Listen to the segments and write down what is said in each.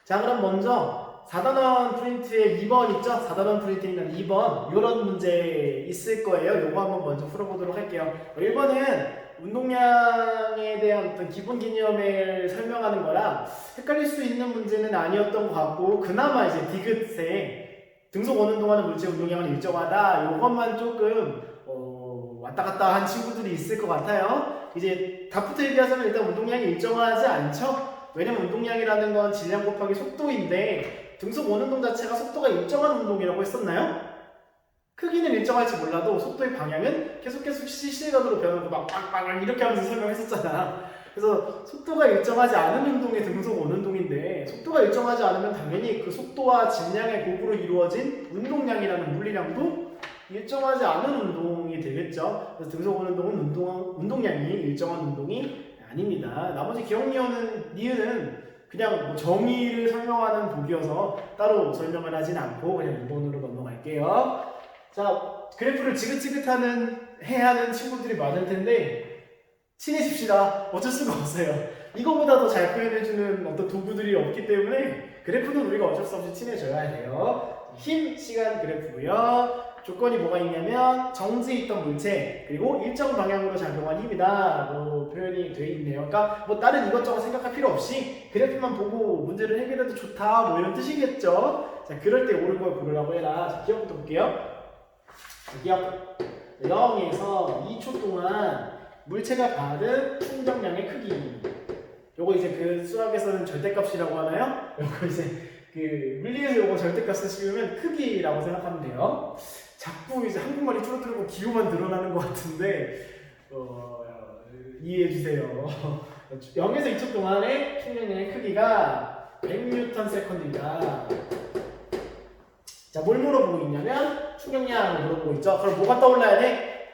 자, 그럼 먼저 4단원 프린트에 2번 있죠? 4단원 프린트에는 2번 이런 문제 있을 거예요. 요거 한번 먼저 풀어보도록 할게요. 1번은 운동량에 대한 어떤 기본 개념을 설명하는 거라 헷갈릴 수 있는 문제는 아니었던 것 같고, 그나마 이제 디귿생 등속 오는 동안은 물체 운동량은 일정하다, 요것만 조금 왔다 갔다 한 친구들이 있을 것 같아요. 이제 답부터 얘기하자면 일단 운동량이 일정하지 않죠? 왜냐면 운동량이라는 건 질량 곱하기 속도인데, 등속 원운동 자체가 속도가 일정한 운동이라고 했었나요? 크기는 일정할지 몰라도 속도의 방향은 계속 실시간으로 변하고 막 이렇게 하면서 설명했었잖아. 그래서 속도가 일정하지 않은 운동이 등속 원운동인데, 속도가 일정하지 않으면 당연히 그 속도와 질량의 곱으로 이루어진 운동량이라는 물리량도 일정하지 않은 운동이 되겠죠. 그래서 등속 원운동은 운동량이 일정한 운동이 아닙니다. 나머지 기억 니은은 그냥 뭐 정의를 설명하는 복이어서 따로 설명을 하진 않고 그냥 2번으로 넘어갈게요. 자, 그래프를 해야 하는 친구들이 많을 텐데 친해집시다. 어쩔 수가 없어요. 이거보다 더 잘 표현해주는 어떤 도구들이 없기 때문에 그래프는 우리가 어쩔 수 없이 친해져야 해요. 힘, 시간 그래프고요. 조건이 뭐가 있냐면 정지에 있던 물체 그리고 일정 방향으로 작용한 힘이다 라고 표현이 되어 있네요. 그러니까 뭐 다른 이것저것 생각할 필요 없이 그래프만 보고 문제를 해결해도 좋다 뭐 이런 뜻이겠죠. 자, 그럴 때 옳은 걸 고르라고 해라. 자, 기억부터 볼게요. 기억 0에서 2초 동안 물체가 받은 충격량의 크기, 요거 이제 그 수학에서는 절대값이라고 하나요? 요거 이제 그 물리에서 요거 절대값을 씌우면 크기라고 생각하면 돼요. 자꾸 이제 한국말이 줄어들고 기호만 늘어나는 것 같은데 이해해 주세요. 0에서 2초 동안의 충격량의 크기가 100N/s입니다. 자, 뭘 물어보고 있냐면 충격량을 물어보고 있죠. 그럼 뭐가 떠올라야 돼?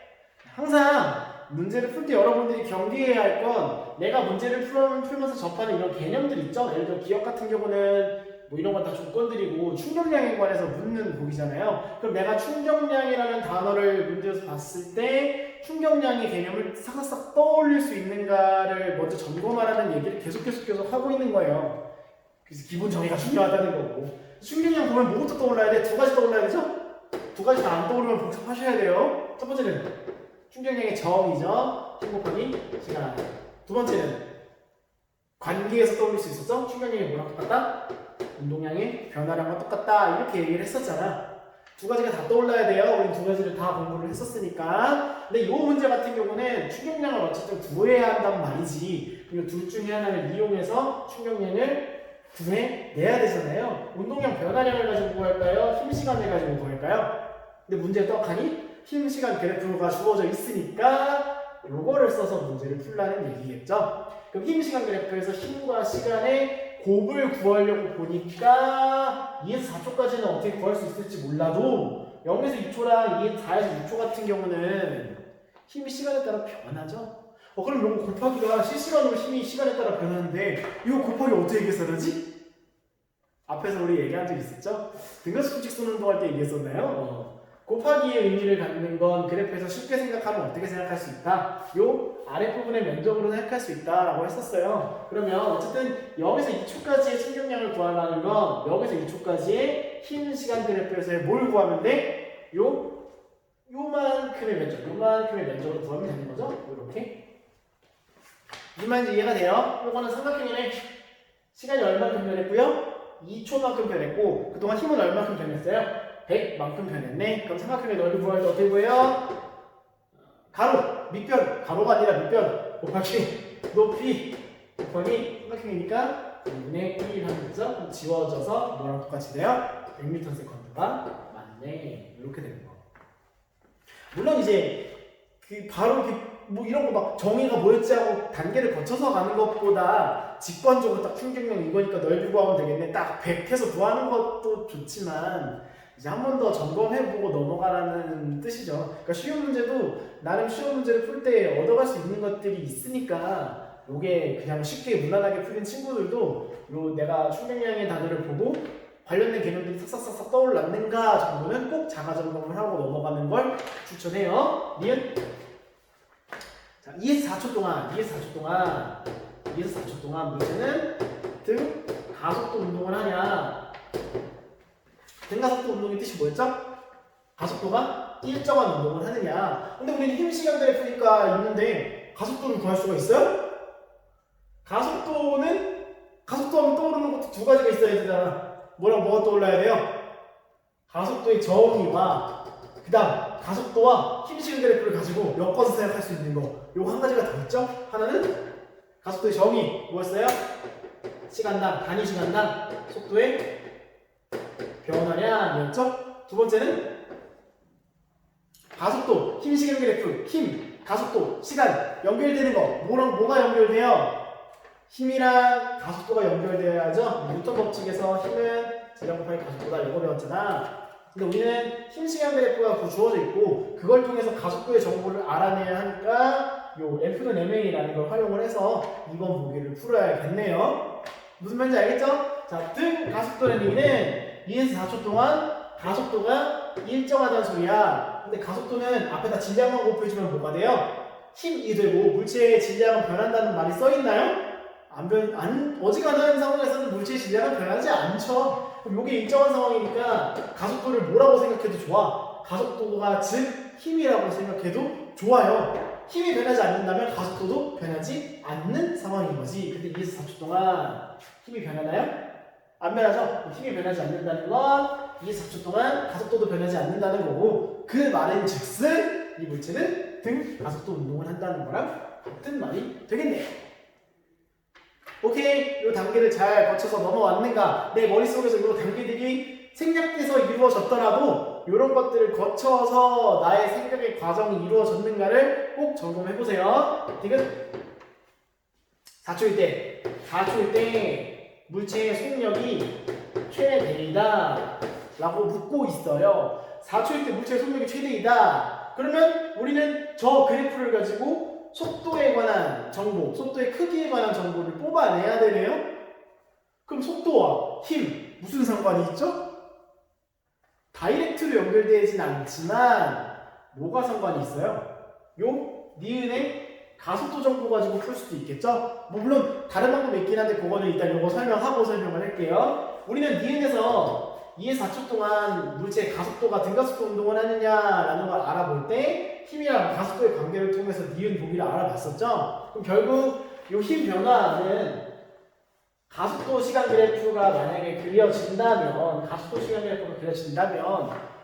항상 문제를 풀 때 여러분들이 경계해야 할 건 내가 문제를 풀면서 접하는 이런 개념들 있죠. 예를 들어 기억 같은 경우는 뭐 이런 건 다 조건들이고 충격량에 관해서 묻는 곡이잖아요. 그럼 내가 충격량이라는 단어를 문제에서 봤을 때 충격량의 개념을 싹싹 떠올릴 수 있는가를 먼저 점검하라는 얘기를 계속 하고 있는 거예요. 그래서 기본 정의가 중요하다는 거고, 충격량 보면 뭐부터 떠올라야 돼? 두 가지 떠올라야 되죠? 두 가지 다 안 떠오르면 복습하셔야 돼요. 첫 번째는 충격량의 정의죠. 힘 곱하기 시간. 두 번째는 관계에서 떠올릴 수 있었죠? 충격량이 뭐랑 똑같다? 운동량의 변화량과 똑같다. 이렇게 얘기를 했었잖아. 두 가지가 다 떠올라야 돼요. 우리 두 가지를 다 공부를 했었으니까. 근데 이 문제 같은 경우는 충격량을 어쨌든 구해야 한단 말이지. 그리고 둘 중에 하나를 이용해서 충격량을 구해내야 되잖아요. 운동량 변화량을 가지고 구할까요? 힘 시간을 가지고 구할까요? 근데 문제에 떡하니 힘 시간 그래프가 주어져 있으니까 요거를 써서 문제를 풀라는 얘기겠죠. 그럼 힘 시간 그래프에서 힘과 시간의 곱을 구하려고 보니까 2에서 4초까지는 어떻게 구할 수 있을지 몰라도 0에서 2초랑 2에서 4에서 6초 같은 경우는 힘이 시간에 따라 변하죠. 그럼 이거 곱하기가 실시간으로 힘이 시간에 따라 변하는데 이거 곱하기 어떻게 계산하지? 앞에서 우리 얘기한 적 있었죠? 등가스 직선 운동할 때 얘기했었나요? 곱하기의 의미를 갖는 건 그래프에서 쉽게 생각하면 어떻게 생각할 수 있다? 요 아랫부분의 면적으로 생각할 수 있다라고 했었어요. 그러면 어쨌든 0에서 2초까지의 충격량을 구하려는 건 0에서 2초까지의 힘 시간 그래프에서 뭘 구하면 돼? 요만큼의 면적으로 구하면 되는 거죠? 이렇게. 이만 이해가 돼요? 요거는 삼각형이네. 시간이 얼마큼 변했고요? 2초만큼 변했고, 그동안 힘은 얼마큼 변했어요? 100만큼 변했네. 그럼 삼각형의 넓이 구할 때 어떻게 구해요? 가로, 밑변, 가로가 아니라 밑변 곱하기 높이 곱하기 삼각형이니까 2분의 1 하면 되죠? 그럼 지워져서 뭐랑 똑같이 돼요? 100m/s가 맞네. 이렇게 되는 거. 물론 이제 바로 뭐 이런 거 막 정의가 뭐였지 하고 단계를 거쳐서 가는 것보다 직관적으로 딱 충격량 이거니까 넓이 구하면 되겠네 딱 100 해서 구하는 것도 좋지만 이제 한 번 더 점검해보고 넘어가라는 뜻이죠. 그러니까 쉬운 문제도 나름 쉬운 문제를 풀 때 얻어갈 수 있는 것들이 있으니까 요게 그냥 쉽게 무난하게 풀린 친구들도 요 내가 충격량의 단어를 보고 관련된 개념들이 싹싹싹 떠올랐는가 정도는 꼭 자가 점검을 하고 넘어가는 걸 추천해요. 니은? 자, 2에서 4초 동안 문제는 등 가속도 운동을 하냐? 등가속도 운동의 뜻이 뭐였죠? 가속도가 일정한 운동을 하느냐. 근데 우리는 힘 시간 그래프니까 있는데 가속도를 구할 수가 있어요? 가속도 하면 떠오르는 것도 두 가지가 있어야 되잖아. 뭐가 떠올라야 돼요? 가속도의 정의와 그 다음 가속도와 힘 시간 그래프를 가지고 엮어서 생각할 수 있는 거. 요거 한 가지가 더 있죠? 하나는 가속도의 정의 뭐였어요? 시간당, 단위 시간당 속도의 변화량이었죠? 두 번째는 가속도, 힘 시간 그래프, 힘, 가속도, 시간 연결되는 거. 뭐랑 뭐가 연결돼요? 힘이랑 가속도가 연결돼야죠. 뉴턴 법칙에서 힘은 질량 곱하기 가속도다 이거 배웠잖아. 근데 우리는 힘 시간 그래프가 주어져 있고 그걸 통해서 가속도의 정보를 알아내야 하니까 요 F는 MA라는 걸 활용을 해서 이번 보기를 풀어야겠네요. 무슨 말인지 알겠죠? 자, 등 가속도라는 얘기는 2에서 4초 동안 가속도가 일정하다는 소리야. 근데 가속도는 앞에다 질량만 곱해주면 뭐가 돼요? 힘이 되고 물체의 질량은 변한다는 말이 써있나요? 어지간한 상황에서는 물체의 질량은 변하지 않죠. 그럼 이게 일정한 상황이니까 가속도를 뭐라고 생각해도 좋아. 가속도가 즉 힘이라고 생각해도 좋아요. 힘이 변하지 않는다면 가속도도 변하지 않는 상황인 거지. 근데 2에서 4초 동안 힘이 변하나요? 안 변하죠? 힘이 변하지 않는다는 건 2에서 4초 동안 가속도도 변하지 않는다는 거고 그 말은 즉슨 이 물체는 등 가속도 운동을 한다는 거랑 같은 말이 되겠네요. 오케이, 이 단계를 잘 거쳐서 넘어왔는가? 내 머릿속에서 이 단계들이 생략돼서 이루어졌더라도 이런 것들을 거쳐서 나의 생각의 과정이 이루어졌는가를 꼭 점검해보세요. 지금 4초일 때 물체의 속력이 최대이다 라고 묻고 있어요. 4초일 때 물체의 속력이 최대이다. 그러면 우리는 저 그래프를 가지고 속도에 관한 정보, 속도의 크기에 관한 정보를 뽑아내야 되네요. 그럼 속도와 힘 무슨 상관이 있죠? 다이렉트로 연결되진 않지만 뭐가 상관이 있어요? 요 니은의 가속도 정보 가지고 풀 수도 있겠죠? 뭐 물론 다른 방법이 있긴 한데 그거는 일단 요거 설명하고 설명을 할게요. 우리는 니은에서 2에서 4초 동안 물체의 가속도가 등가속도 운동을 하느냐라는 걸 알아볼 때 힘이랑 가속도의 관계를 통해서 니은 보기를 알아봤었죠? 그럼 결국 이 힘 변화는 가속도 시간 그래프가 만약에 그려진다면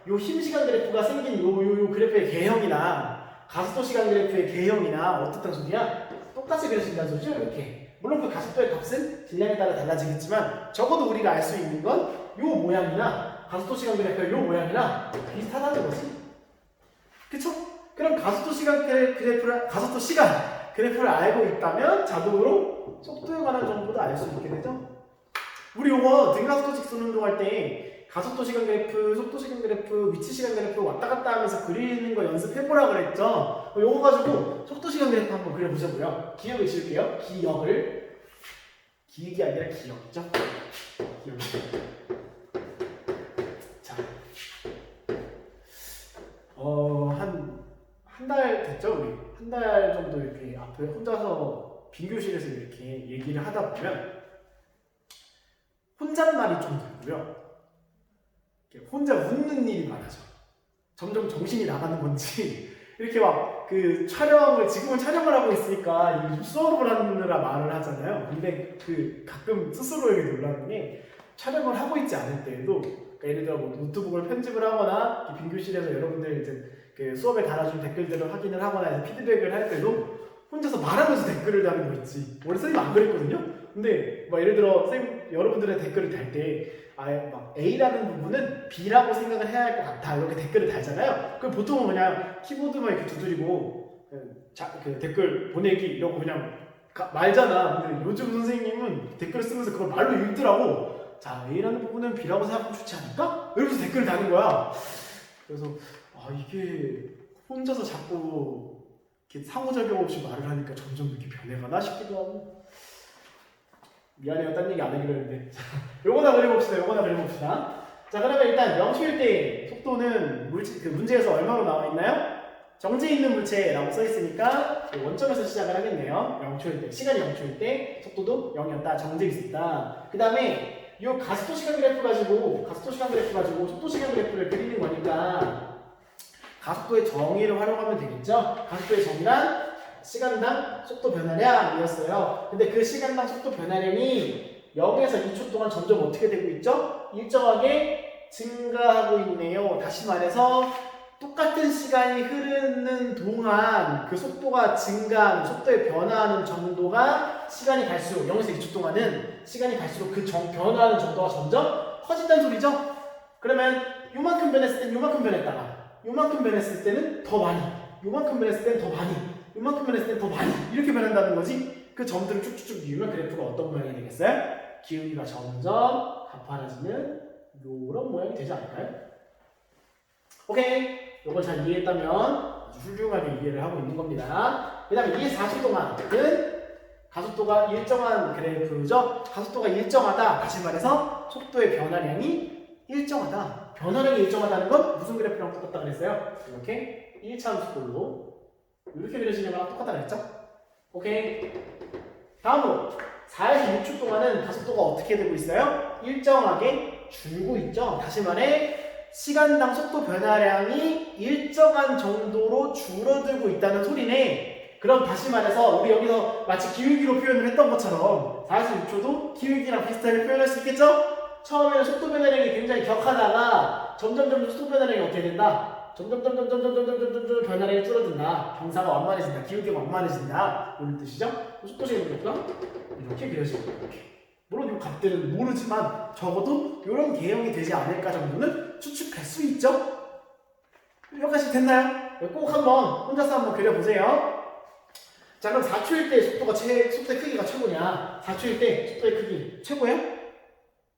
이 힘 시간 그래프가 생긴 요 그래프의 개형이나 가속도 시간 그래프의 개형이나 어떻다는 소리야? 똑같이 그려진다는 소리죠? 이렇게. 물론 그 가속도의 값은 질량에 따라 달라지겠지만 적어도 우리가 알 수 있는 건 요 모양이나 가속도 시간 그래프의 요 모양이나 비슷하다는 거지. 그쵸? 그럼 가속도 시간 그래프를 알고 있다면 자동으로 속도에 관한 정보도 알 수 있게 되죠. 우리 요거 등가속도 직선 운동할 때 가속도 시간 그래프, 속도 시간 그래프, 위치 시간 그래프 왔다 갔다 하면서 그리는 거 연습해보라 그랬죠. 요거 가지고 속도 시간 그래프 한번 그려보자고요. 기억을 지을게요. 기억이 아니라 기억이죠. 기억. 자, 한 달 됐죠, 우리? 한 달 정도 이렇게 앞에 혼자서 빈 교실에서 이렇게 얘기를 하다 보면 혼잣말이 좀 들고요. 혼자 웃는 일이 많아져. 점점 정신이 나가는 건지 이렇게 막 그 지금은 촬영을 하고 있으니까 수업을 하느라 말을 하잖아요. 근데 그 가끔 스스로에게 놀라는 게 촬영을 하고 있지 않을 때에도 그러니까 예를 들어 뭐 노트북을 편집을 하거나 빈 교실에서 여러분들 이제 그 수업에 달아준 댓글들을 확인을 하거나 피드백을 할 때도 혼자서 말하면서 댓글을 다는 거 있지. 원래 선생님 안 그랬거든요. 근데 막 예를 들어 선생님 여러분들의 댓글을 달 때 아예 막 A라는 부분은 B라고 생각을 해야 할 것 같아 이렇게 댓글을 달잖아요. 그럼 보통은 그냥 키보드만 이렇게 두드리고 그 댓글 보내기 이러고 그냥 말잖아. 근데 요즘 선생님은 댓글을 쓰면서 그걸 말로 읽더라고. 자, A라는 부분은 B라고 생각하면 좋지 않을까? 이러면서 댓글을 다는 거야. 그래서 이게 혼자서 자꾸 이렇게 상호작용 없이 말을 하니까 점점 이렇게 변해가나 싶기도 하고. 미안해요, 딴 얘기 안 하기로 했는데. 요거나 그려봅시다. 자, 그러면 일단 0초일 때 속도는 문제에서 얼마로 나와 있나요? 정지 있는 물체라고 써 있으니까 원점에서 시작을 하겠네요. 0초일 때, 시간이 0초일 때 속도도 0이었다, 정지 있었다. 그 다음에 이 가속도 시간 그래프 가지고 속도 시간 그래프를 그리는 거니까 가속도의 정의를 활용하면 되겠죠. 가속도의 정의란 시간당 속도 변화량이었어요. 근데 그 시간당 속도 변화량이 0에서 2초 동안 점점 어떻게 되고 있죠? 일정하게 증가하고 있네요. 다시 말해서 똑같은 시간이 흐르는 동안 그 속도가 증가하는, 속도의 변화하는 정도가 시간이 갈수록 0에서 2초 동안은 시간이 갈수록 그 변화하는 정도가 점점 커진다는 소리죠? 그러면 요만큼 변했을 때는 요만큼 변했다가 요만큼 변했을 때는 더 많이, 요만큼 변했을 때는 더 많이, 요만큼 변했을 때는 더 많이 이렇게 변한다는 거지. 그 점들을 쭉쭉쭉 이으면 그래프가 어떤 모양이 되겠어요? 기울기가 점점 가파라지는 이런 모양이 되지 않을까요? 오케이, 이걸 잘 이해했다면 아주 훌륭하게 이해를 하고 있는 겁니다. 그 다음에 24초 동안은 가속도가 일정한 그래프죠. 가속도가 일정하다, 다시 말해서 속도의 변화량이 일정하다. 변화량이 일정하다는 건 무슨 그래프랑 똑같다 그랬어요? 이렇게 1차함수꼴로 이렇게 그려지는 거랑 똑같다 그랬죠? 오케이. 다음으로 4에서 6초 동안은 가속도가 어떻게 되고 있어요? 일정하게 줄고 있죠. 다시 말해 시간당 속도 변화량이 일정한 정도로 줄어들고 있다는 소리네. 그럼 다시 말해서 우리 여기서 마치 기울기로 표현을 했던 것처럼 4에서 6초도 기울기랑 비슷하게 표현할 수 있겠죠? 처음에는 속도 변화량이 굉장히 격하다가 점점 속도 변화량이 어떻게 된다? 점점 변화량이 줄어든다. 경사가 완만해진다. 기울기가 완만해진다. 이런 뜻이죠? 속도 시간 그래프가 이렇게 그려지는 거예요. 이렇게. 물론 이 값들은 모르지만 적어도 이런 개형이 되지 않을까 정도는 추측할 수 있죠? 여기까지 됐나요? 꼭 한번 혼자서 한번 그려보세요. 자, 그럼 4초일 때 속도의 크기가 최고냐? 4초일 때 속도의 크기 최고예요?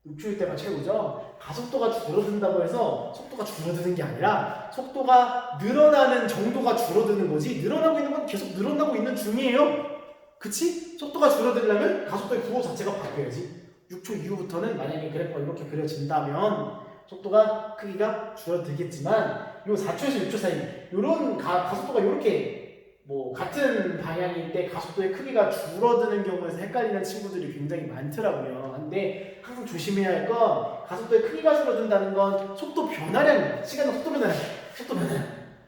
6초일 때가 최고죠. 가속도가 줄어든다고 해서 속도가 줄어드는 게 아니라 속도가 늘어나는 정도가 줄어드는 거지, 늘어나고 있는 건 계속 늘어나고 있는 중이에요. 그치? 속도가 줄어들려면 가속도의 구호 자체가 바뀌어야지. 6초 이후부터는 만약에 그래프가 이렇게 그려진다면 속도가 크기가 줄어들겠지만 요 4초에서 6초 사이 요런 가속도가 이렇게 뭐 같은 방향일 때 가속도의 크기가 줄어드는 경우에서 헷갈리는 친구들이 굉장히 많더라고요. 근데 항상 조심해야 할 건 가속도의 크기가 줄어든다는 건 속도 변화량, 시간의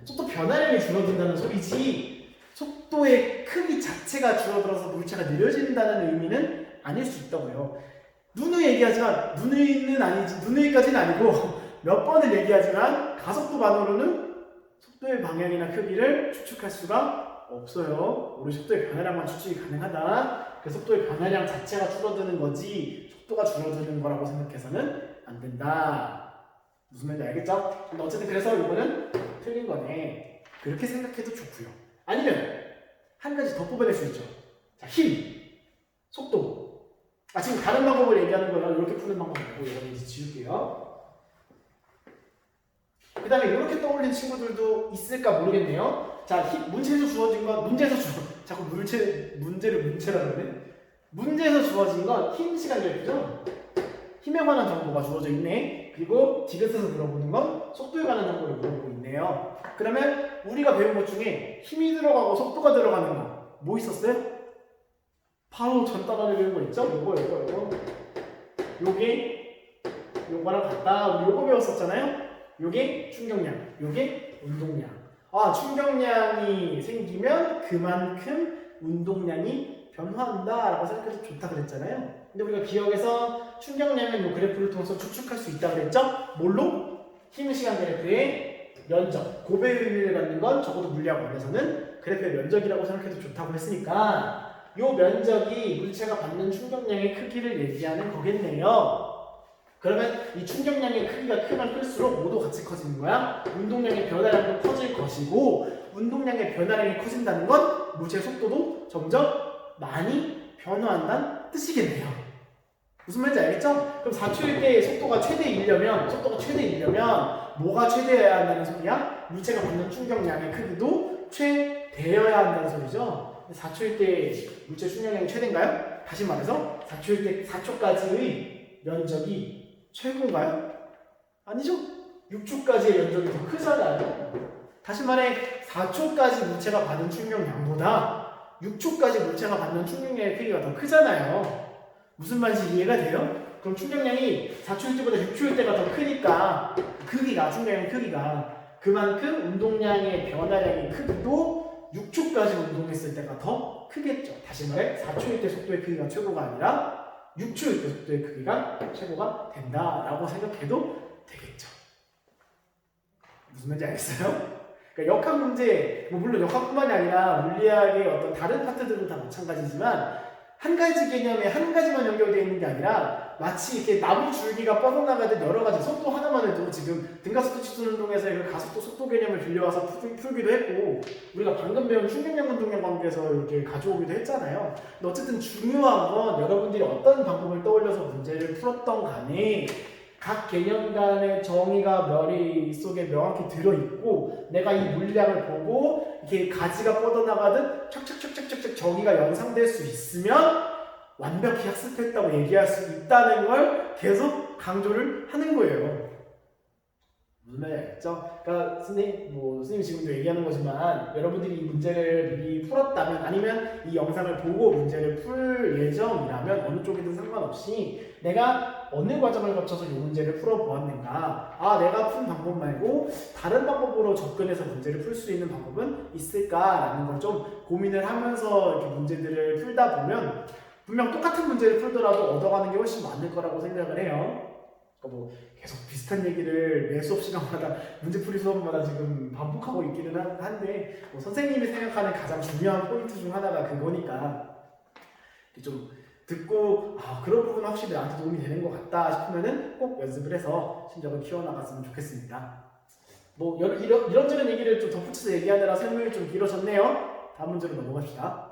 속도 변화량이 줄어든다는 소리지 속도의 크기 자체가 줄어들어서 물체가 느려진다는 의미는 아닐 수 있다고요. 누누이 얘기하지만 누누이까지는 아니고 몇 번을 얘기하지만 가속도만으로는 속도의 방향이나 크기를 추측할 수가 없어요. 우리 속도의 변화량만 추측이 가능하다. 그 속도의 변화량 자체가 줄어드는 거지 속도가 줄어드는 거라고 생각해서는 안 된다. 무슨 말인지 알겠죠? 근데 어쨌든 그래서 이거는 틀린 거네. 그렇게 생각해도 좋고요. 아니면 한 가지 더 뽑아낼 수 있죠. 자, 힘, 속도. 지금 다른 방법을 얘기하는 거예요. 이렇게 푸는 방법 말고 이거는 이제 지울게요. 그 다음에 이렇게 떠올린 친구들도 있을까 모르겠네요. 자, 문제에서 주어진 건, 자꾸 문제를 문체라고 그러네. 문제에서 주어진 건 힘 시간 그래프죠? 힘에 관한 정보가 주어져 있네. 그리고 디귿에서 물어보는 건 속도에 관한 정보를 물어보고 있네요. 그러면 우리가 배운 것 중에 힘이 들어가고 속도가 들어가는 거 뭐 있었어요? 바로 전 단원에 배운 거 있죠? 요거. 요거랑 같다. 우리 요거 배웠었잖아요? 요게 충격량, 요게 운동량. 충격량이 생기면 그만큼 운동량이 변화한다 라고 생각해서 좋다 그랬잖아요. 근데 우리가 기억에서 충격량은 요 그래프를 통해서 추측할 수 있다 그랬죠? 뭘로? 힘 시간 그래프의 면적, 고배 의미를 갖는 건 적어도 물리학 원에서는 그래프의 면적이라고 생각해도 좋다고 했으니까 요 면적이 물체가 받는 충격량의 크기를 얘기하는 거겠네요. 그러면 이 충격량의 크기가 크면 클수록 모두 같이 커지는 거야. 운동량의 변화량도 커질 것이고 운동량의 변화량이 커진다는 건 물체의 속도도 점점 많이 변화한다는 뜻이겠네요. 무슨 말인지 알겠죠? 그럼 4초일 때 속도가 최대이려면 뭐가 최대여야 한다는 소리야? 물체가 받는 충격량의 크기도 최대여야 한다는 소리죠. 4초일 때 물체 충격량이 최대인가요? 다시 말해서 4초일 때 4초까지의 면적이 최고인가요? 아니죠. 6초까지의 면적이 더 크잖아요. 다시 말해 4초까지 물체가 받는 충격량보다 6초까지 물체가 받는 충격량의 크기가 더 크잖아요. 무슨 말인지 이해가 돼요? 그럼 충격량이 4초일 때보다 6초일 때가 더 크니까 크기가, 충격량의 크기가 그만큼 운동량의 변화량의 크기도 6초까지 운동했을 때가 더 크겠죠. 다시 말해 4초일 때 속도의 크기가 최고가 아니라 6초일 때 속도의 크기가 최고가 된다라고 생각해도 되겠죠. 무슨 말인지 알겠어요? 그러니까 역학 문제, 뭐 물론 역학뿐만이 아니라 물리학의 어떤 다른 파트들도 다 마찬가지지만 한 가지 개념에 한 가지만 연결되어 있는 게 아니라 마치 이렇게 나무 줄기가 뻗어나가듯 여러 가지 속도 하나만 해도 지금 등가속도 치수 운동에서 그 가속도 속도 개념을 빌려와서 풀기도 했고 우리가 방금 배운 충격량 운동량 관계에서 이렇게 가져오기도 했잖아요. 근데 어쨌든 중요한 건 여러분들이 어떤 방법을 떠올려서 문제를 풀었던 간에 각 개념 간의 정의가 머릿속에 명확히 들어있고 내가 이 물량을 보고 이렇게 가지가 뻗어나가듯 척척척척척 정의가 연상될 수 있으면 완벽히 학습했다고 얘기할 수 있다는 걸 계속 강조를 하는 거예요. 무슨 말인지 알겠죠? 그러니까 선생님 지금도 얘기하는 거지만 여러분들이 이 문제를 미리 풀었다면 아니면 이 영상을 보고 문제를 풀 예정이라면 어느 쪽이든 상관없이 내가 어느 과정을 거쳐서 이 문제를 풀어보았는가 내가 푼 방법 말고 다른 방법으로 접근해서 문제를 풀 수 있는 방법은 있을까라는 걸 좀 고민을 하면서 이렇게 문제들을 풀다 보면 분명 똑같은 문제를 풀더라도 얻어가는 게 훨씬 많을 거라고 생각을 해요. 뭐 계속 비슷한 얘기를 매 수업 시간마다 문제풀이 수업마다 지금 반복하고 있기는 한데 뭐 선생님이 생각하는 가장 중요한 포인트 중 하나가 그거니까 좀 듣고 그런 부분 확실히 나한테 도움이 되는 것 같다 싶으면은 꼭 연습을 해서 실력을 키워나갔으면 좋겠습니다. 뭐 이런저런 얘기를 좀 덧붙여서 얘기하느라 설명이 좀 길어졌네요. 다음 문제로 넘어갑시다.